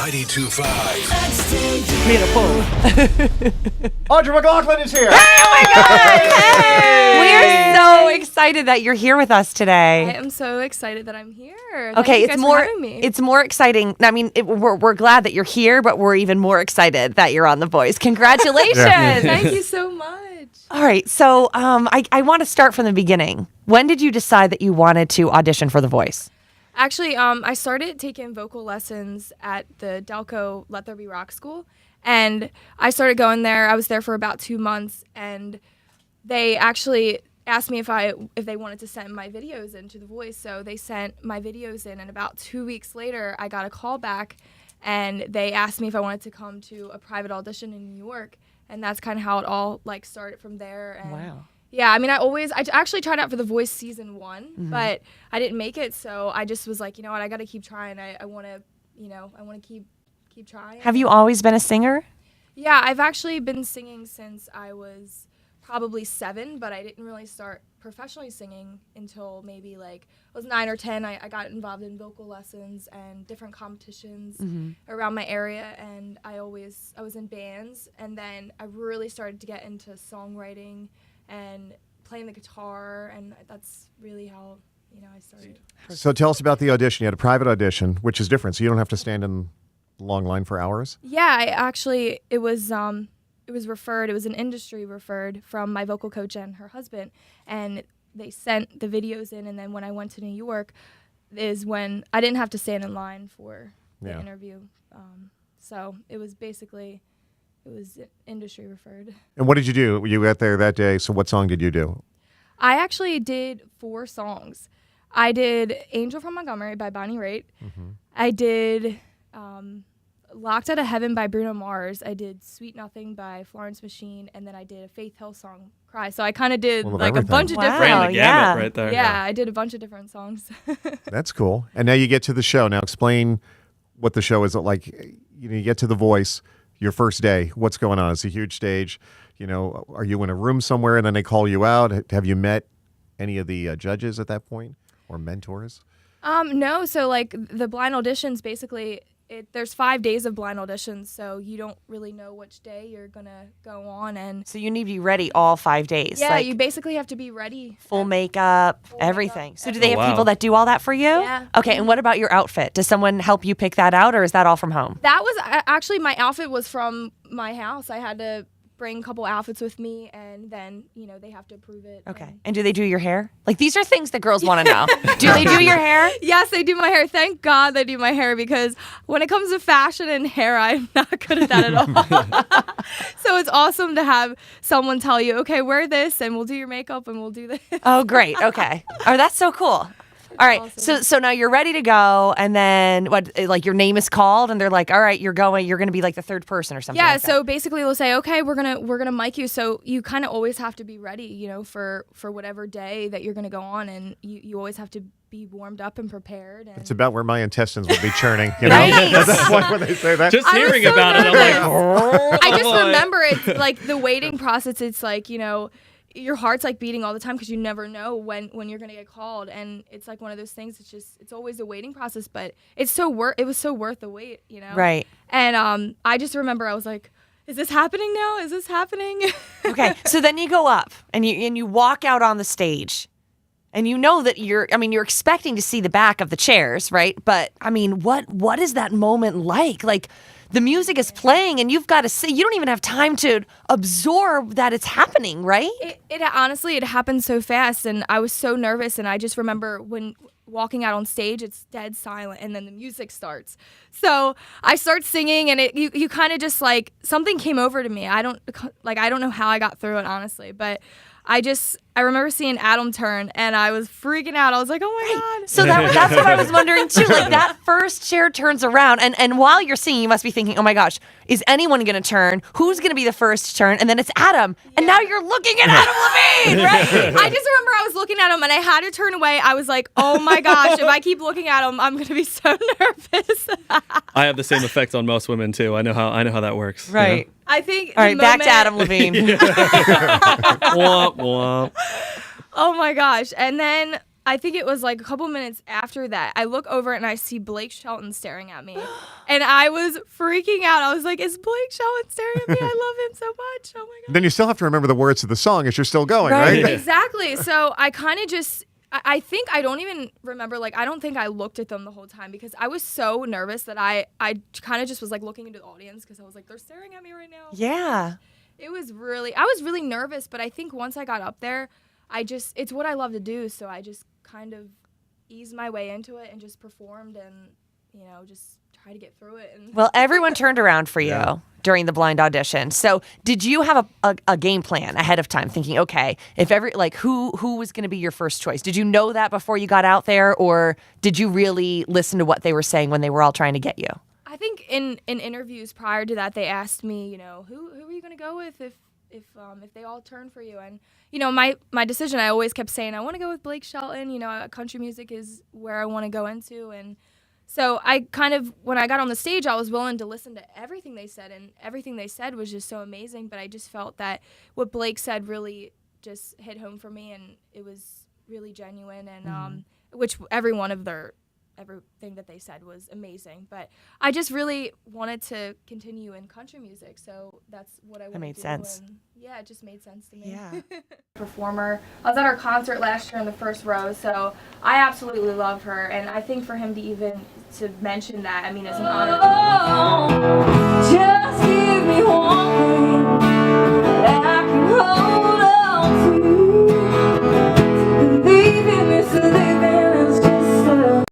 92.5. Made a pull. Audra McLaughlin is here. Hey, oh my God! Hey! We are so excited that you're here with us today. I am so excited that I'm here. Okay, Thank you guys for having me. it's more exciting. I mean, we're glad that you're here, but we're even more excited that you're on The Voice. Congratulations! Thank you so much. All right, so I want to start from the beginning. When did you decide that you wanted to audition for The Voice? Actually, I started taking vocal lessons at the Delco Let There Be Rock School, and I started going there. I was there for about 2 months, and they actually asked me if they wanted to send my videos into The Voice. So they sent my videos in, and about 2 weeks later, I got a call back, and they asked me if I wanted to come to a private audition in New York, and that's kind of how it all started from there. And Wow. Yeah, I mean, I actually tried out for The Voice season 1, but I didn't make it, so I just was like, you know what, I got to keep trying. I want to, keep trying. Have you always been a singer? Yeah, I've actually been singing since I was probably 7, but I didn't really start professionally singing until maybe I was 9 or 10. I got involved in vocal lessons and different competitions around my area, and I was in bands, and then I really started to get into songwriting and playing the guitar, and that's really how I started. So tell us about the audition. You had a private audition, which is different, so you don't have to stand in a long line for hours. Yeah, it was referred. It was an industry referred from my vocal coach and her husband, and they sent the videos in. And then when I went to New York, is when I didn't have to stand in line for the interview. So it was industry referred. And what did you do? You got there that day, so what song did you do? I actually did 4 songs. I did Angel from Montgomery by Bonnie Raitt. I did Locked Out of Heaven by Bruno Mars. I did Sweet Nothing by Florence Machine, and then I did a Faith Hill song, Cry. So I kind of did a bunch of different. Ran the gamut right there. Yeah, I did a bunch of different songs. That's cool. And now you get to the show. Now explain what the show is like. You get to The Voice, your first day. What's going on? It's a huge stage. Are you in a room somewhere and then they call you out? Have you met any of the judges at that point or mentors? No. So the blind auditions, basically, there's 5 days of blind auditions, so you don't really know which day you're gonna go on, and So you need to be ready all 5 days. yeah, you basically have to be ready. Full makeup, everything. So do they have people that do all that for you? Yeah. Okay, and what about your outfit? Does someone help you pick that out, or is that all from home? That was actually my outfit was from my house. I had to bring a couple outfits with me, and then they have to approve it. Okay. And do they do your hair? These are things that girls want to know. Do they do your hair? Yes, they do my hair. Thank God they do my hair, because when it comes to fashion and hair, I'm not good at that at all. So it's awesome to have someone tell you, okay, wear this, and we'll do your makeup, and we'll do this. Oh, great. Okay. Oh, that's so cool. All right. Awesome. So now you're ready to go, and then your name is called, and they're like, all right, you're going to be the third person or something. Yeah, like that. so basically they'll say, okay, we're gonna mic you, so you kind of always have to be ready, for whatever day that you're gonna go on, and you always have to be warmed up and prepared. And It's about where my intestines would be churning. Right. That's why when they say that. Just hearing so about it, I'm like, nervous. I just boy. remember it's the waiting process. It's your heart's beating all the time, because you never know when you're gonna get called, and it's one of those things. It's always a waiting process, but it was so worth the wait, Right. And I just remember I was like, is this happening now? Is this happening? Okay. So then you go up and you walk out on the stage, and that you're expecting to see the back of the chairs, right? But what is that moment like? The music is playing, and you've got to see. You don't even have time to absorb that it's happening, right? It honestly, it happened so fast, and I was so nervous. And I just remember when walking out on stage, it's dead silent, and then the music starts. So I start singing, and you kind of just something came over to me. I don't know how I got through it, honestly, but I remember seeing Adam turn, and I was freaking out. I was like, oh my God. So that's what I was wondering too. That first chair turns around, and while you're singing, you must be thinking, oh my gosh, is anyone going to turn? Who's going to be the first to turn? And then it's Adam. And now you're looking at Adam Levine, right? I just remember I was looking at him, and I had to turn away. I was like, oh my gosh, if I keep looking at him, I'm going to be so nervous. I have the same effect on most women too. I know how that works. Right. I think. All right, back to Adam Levine. Womp womp. Oh my gosh. And then I think it was like a couple minutes after that, I look over and I see Blake Shelton staring at me. And I was freaking out. I was like, is Blake Shelton staring at me? I love him so much. Oh my God. Then you still have to remember the words of the song as you're still going, right? Exactly. So I kind of just, I think I don't even remember, like, I don't think I looked at them the whole time because I was so nervous that I kind of just was like looking into the audience because I was like, they're staring at me right now. Yeah. I was really nervous, but I think once I got up there, it's what I love to do. So I just kind of eased my way into it and just performed and, just try to get through it. And Well, everyone turned around for you during the blind audition. So did you have a game plan ahead of time thinking, okay, if who was going to be your first choice? Did you know that before you got out there, or did you really listen to what they were saying when they were all trying to get you? I think in interviews prior to that, they asked me, who are you going to go with if they all turn for you? And, my decision, I always kept saying, I want to go with Blake Shelton. Country music is where I want to go into. And so I kind of, when I got on the stage, I was willing to listen to everything they said, and everything they said was just so amazing. But I just felt that what Blake said really just hit home for me, and it was really genuine, and which everything that they said was amazing. But I just really wanted to continue in country music, so that's what I wanted to do. That made sense. And yeah, it just made sense to me. Yeah. Performer. I was at her concert last year in the first row, so I absolutely love her, and I think for him to mention that, I mean, it's an honor to me.